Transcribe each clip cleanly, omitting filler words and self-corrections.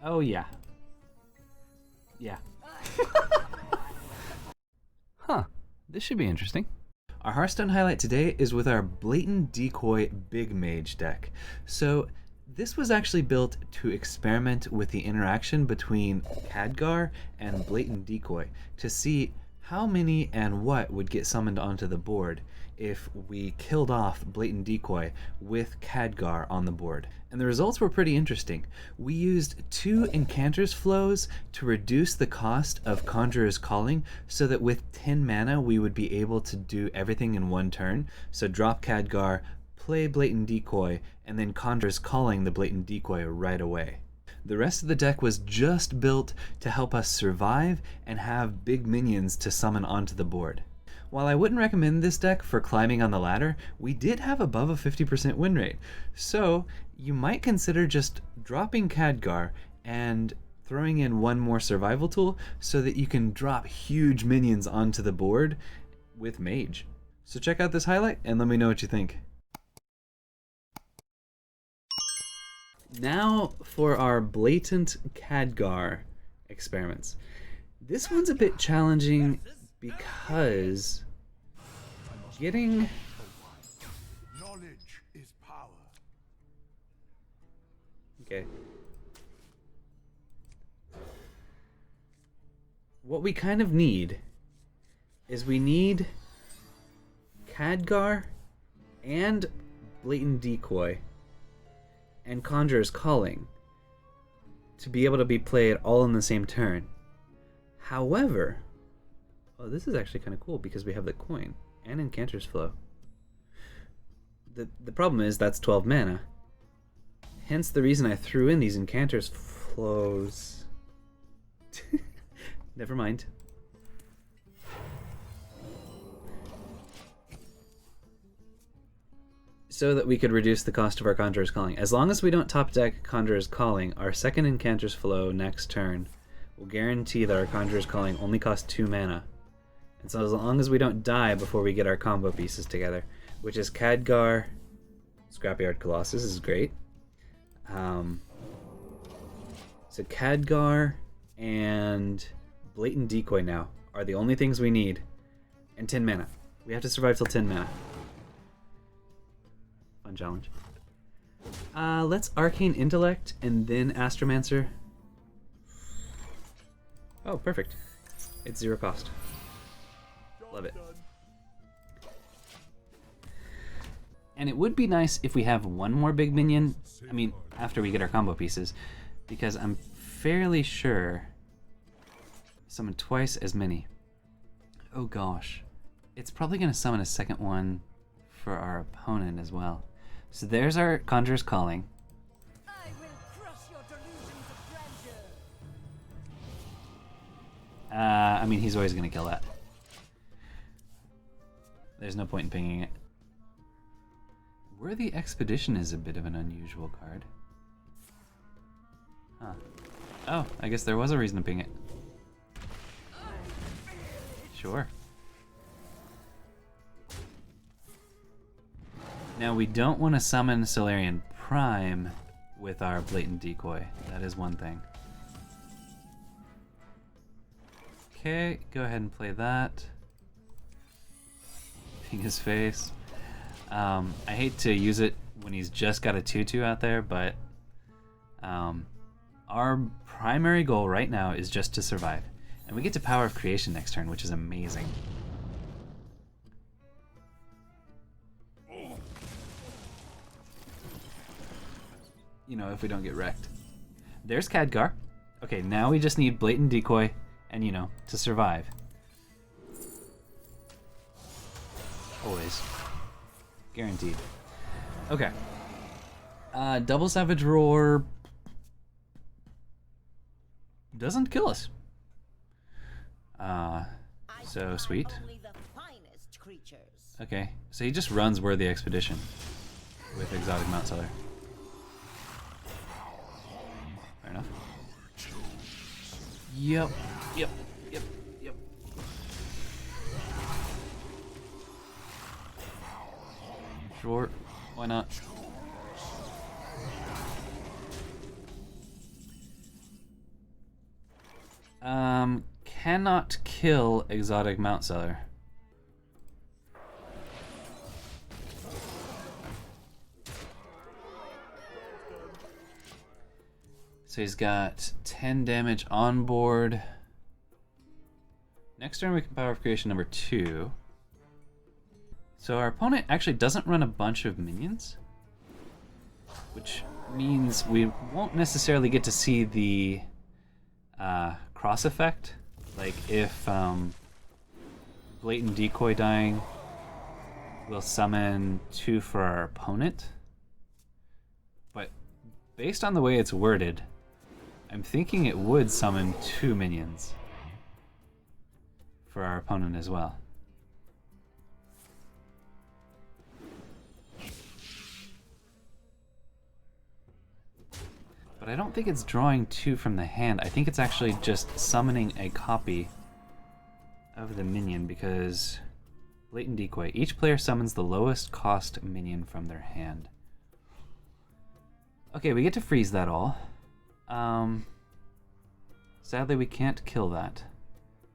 Oh yeah. Yeah. Huh. This should be interesting. Our Hearthstone highlight today is with our Blatant Decoy Big Mage deck. So this was actually built to experiment with the interaction between Khadgar and Blatant Decoy to see how many and what would get summoned onto the board if we killed off Blatant Decoy with Khadgar on the board. And the results were pretty interesting. We used 2 Incanter's Flows to reduce the cost of Conjurer's Calling so that with 10 mana we would be able to do everything in one turn. So drop Khadgar, play Blatant Decoy, and then Conjurer's Calling the Blatant Decoy right away. The rest of the deck was just built to help us survive and have big minions to summon onto the board. While I wouldn't recommend this deck for climbing on the ladder, we did have above a 50% win rate. So you might consider just dropping Khadgar and throwing in one more survival tool so that you can drop huge minions onto the board with Mage. So check out this highlight and let me know what you think. Now for our Blatant Khadgar experiments. This one's a bit challenging because getting knowledge is power. Okay. What we kind of need is we need Khadgar and Blatant Decoy and Conjurer's Calling to be able to be played all in the same turn. However, oh, this is actually kind of cool because we have the coin and Incanter's Flow. The problem is that's 12 mana. Hence the reason I threw in these Incanter's Flows. Never mind. So that we could reduce the cost of our Conjurer's Calling. As long as we don't top deck Conjurer's Calling, our second Incanter's Flow next turn will guarantee that our Conjurer's Calling only costs 2 mana. And so as long as we don't die before we get our combo pieces together, which is Khadgar, Scrapyard Colossus is great. So Khadgar and Blatant Decoy now are the only things we need. And 10 mana. We have to survive till 10 mana. Fun challenge. Let's Arcane Intellect and then Astromancer. Oh, perfect. It's 0 cost. Love it. And it would be nice if we have one more big minion, I mean, after we get our combo pieces, because I'm fairly sure summon twice as many. Oh gosh. It's probably going to summon a second one for our opponent as well. So there's our Conjurer's Calling. I will crush your delusions of grandeur. I mean, he's always going to kill that. There's no point in pinging it. Worthy Expedition is a bit of an unusual card. Huh. Oh, I guess there was a reason to ping it. Sure. Now we don't want to summon Solarian Prime with our Blatant Decoy. That is one thing. Okay, go ahead and play that. Ping his face. I hate to use it when he's just got a 2/2 out there, but our primary goal right now is just to survive. And we get to Power of Creation next turn, which is amazing. You know, if we don't get wrecked. There's Khadgar. Okay, now we just need Blatant Decoy and, you know, to survive. Always. Guaranteed. Okay. Double Savage Roar doesn't kill us. So sweet. Okay, so he just runs Worthy Expedition with Exotic Mount Seller. Fair enough. Yep. Sure, why not? Cannot kill exotic mount seller. So he's got 10 damage on board. Next turn we can power of creation number 2. So our opponent actually doesn't run a bunch of minions, which means we won't necessarily get to see the cross effect. Like if Blatant Decoy dying will summon 2 for our opponent. But based on the way it's worded, I'm thinking it would summon 2 minions for our opponent as well. But I don't think it's drawing 2 from the hand. I think it's actually just summoning a copy of the minion because Blatant Decoy. Each player summons the lowest cost minion from their hand. Okay, we get to freeze that all. Sadly, we can't kill that.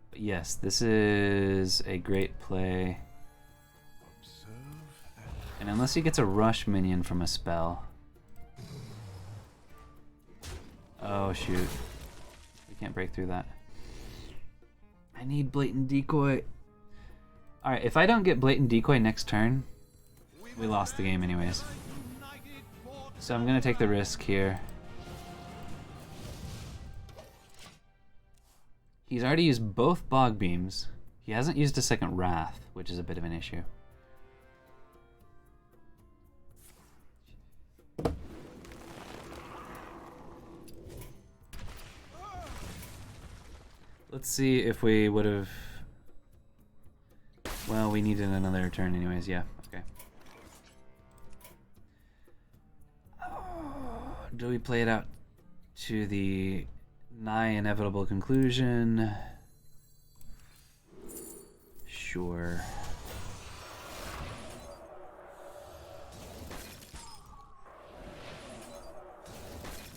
But yes, this is a great play. And unless he gets a rush minion from a spell. Oh shoot. We can't break through that. I need Blatant Decoy. Alright, if I don't get Blatant Decoy next turn, we lost the game anyways. So I'm gonna take the risk here. He's already used both Bog Beams. He hasn't used a second Wrath, which is a bit of an issue. Let's see if we would have... Well, we needed another turn anyways, yeah, okay. Do we play it out to the nigh inevitable conclusion? Sure.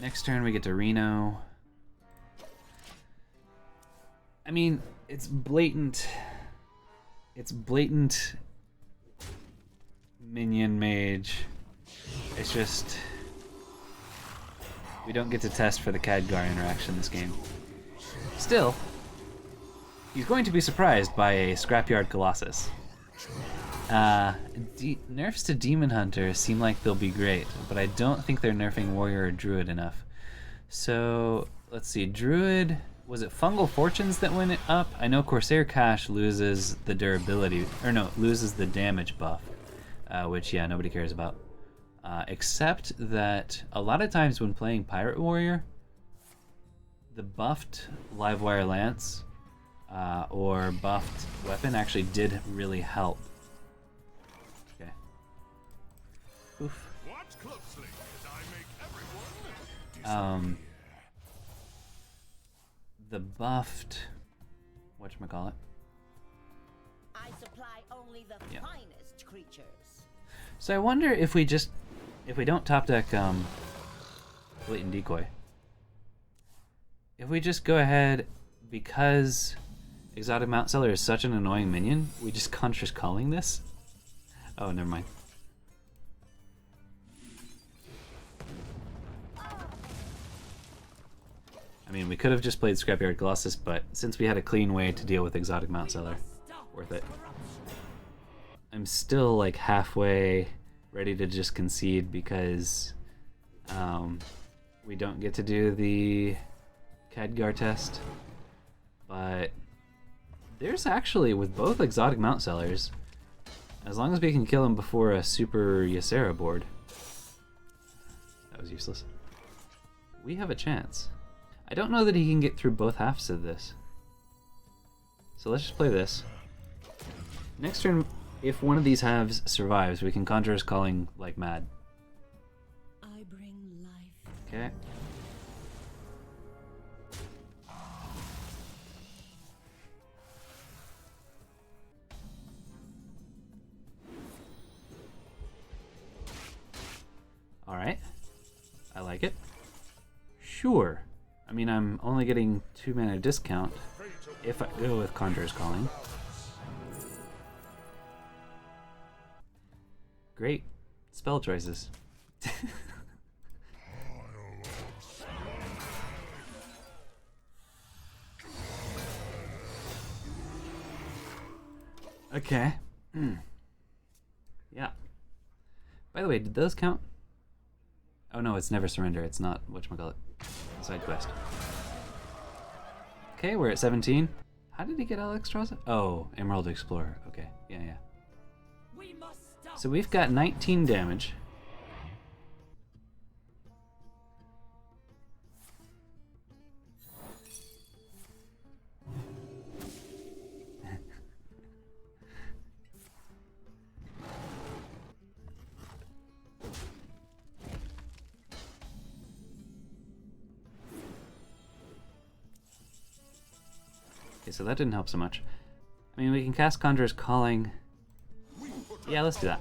Next turn we get to Reno. I mean, it's blatant. It's blatant Minion Mage. It's just... we don't get to test for the Khadgar interaction this game. Still, he's going to be surprised by a Scrapyard Colossus. Nerfs to Demon Hunter seem like they'll be great, but I don't think they're nerfing Warrior or Druid enough. So, let's see, Druid... was it Fungal Fortunes that went up? I know Corsair Cash loses the durability, or no, loses the damage buff, which, yeah, nobody cares about. Except that a lot of times when playing Pirate Warrior, the buffed Livewire Lance or buffed weapon actually did really help. Okay. Oof. Watch closely as I make everyone The buffed, whatchamacallit? I supply only the finest creatures. So I wonder if we just, if we don't top deck Blatant Decoy, if we just go ahead, because Exotic Mount Seller is such an annoying minion, we just Conscious Calling this? Oh, never mind. I mean, we could have just played Scrapyard Colossus, but since we had a clean way to deal with Exotic Mount Seller, worth it. I'm still like halfway ready to just concede because we don't get to do the Khadgar test. But there's actually, with both Exotic Mount Sellers, as long as we can kill him before a Super Ysera board, that was useless, we have a chance. I don't know that he can get through both halves of this. So let's just play this. Next turn, if one of these halves survives, we can Conjurer's Calling like mad. I bring life. Okay. Alright. I like it. Sure. I mean, I'm only getting 2 mana discount if I go with Conjurer's Calling. Great spell choices. Okay. Yeah. By the way, did those count? Oh no, it's Never Surrender. It's not whatchamacallit. Side quest. Okay, we're at 17. How did he get Alexstrasza? Oh, Emerald Explorer. Okay, yeah. We must stop. So we've got 19 damage. Okay, so that didn't help so much. I mean, we can cast Conjurer's Calling. Yeah, let's do that.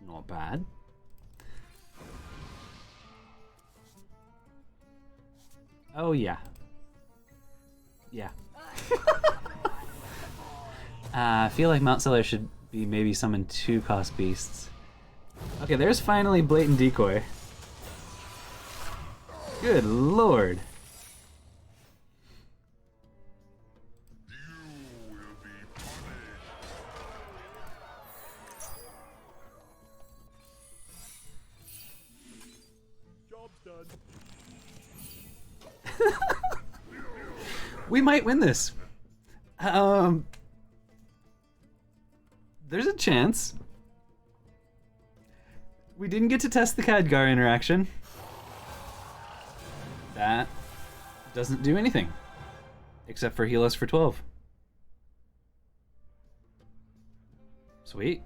Not bad. Oh, yeah. Yeah. I feel like Mount Seller should be maybe summon 2 cost beasts. Okay, there's finally Blatant Decoy. Good lord. Job's done. We might win this. There's a chance. We didn't get to test the Khadgar interaction. That doesn't do anything. Except for heal us for 12. Sweet.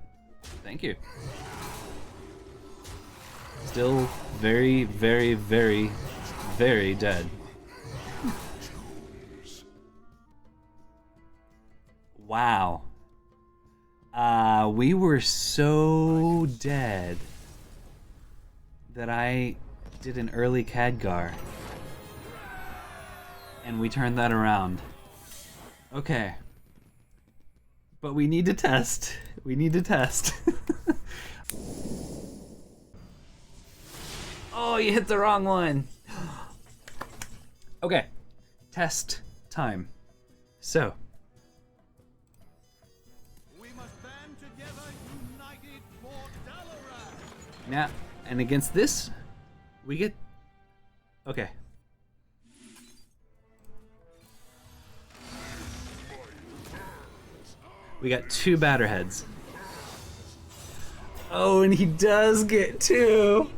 Thank you. Still very, very, very, very dead. Wow. We were so dead that I did an early Khadgar. And we turned that around. Okay. But we need to test. We need to test. Oh, you hit the wrong one. Okay. Test time. So. We must band together, united for Dalaran. Now, and against this, we get... Okay. We got 2 Batterheads. Oh, and he does get 2.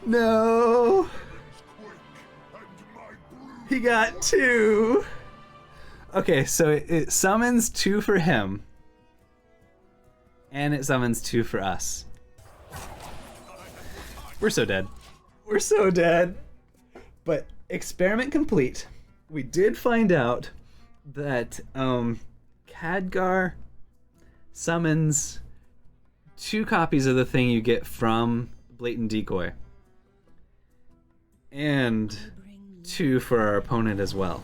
No. He got 2. Okay, so it summons 2 for him. And it summons 2 for us. We're so dead. We're so dead. But experiment complete. We did find out that Khadgar summons 2 copies of the thing you get from Blatant Decoy. And 2 for our opponent as well.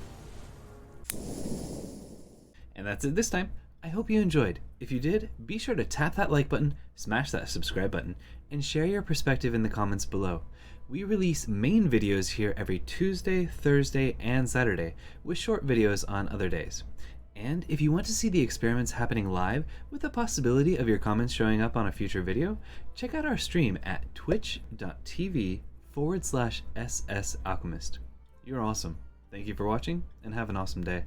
And that's it this time. I hope you enjoyed. If you did, be sure to tap that like button, smash that subscribe button, and share your perspective in the comments below. We release main videos here every Tuesday, Thursday, and Saturday, with short videos on other days. And if you want to see the experiments happening live, with the possibility of your comments showing up on a future video, check out our stream at twitch.tv/SSAlchemist. You're awesome. Thank you for watching, and have an awesome day.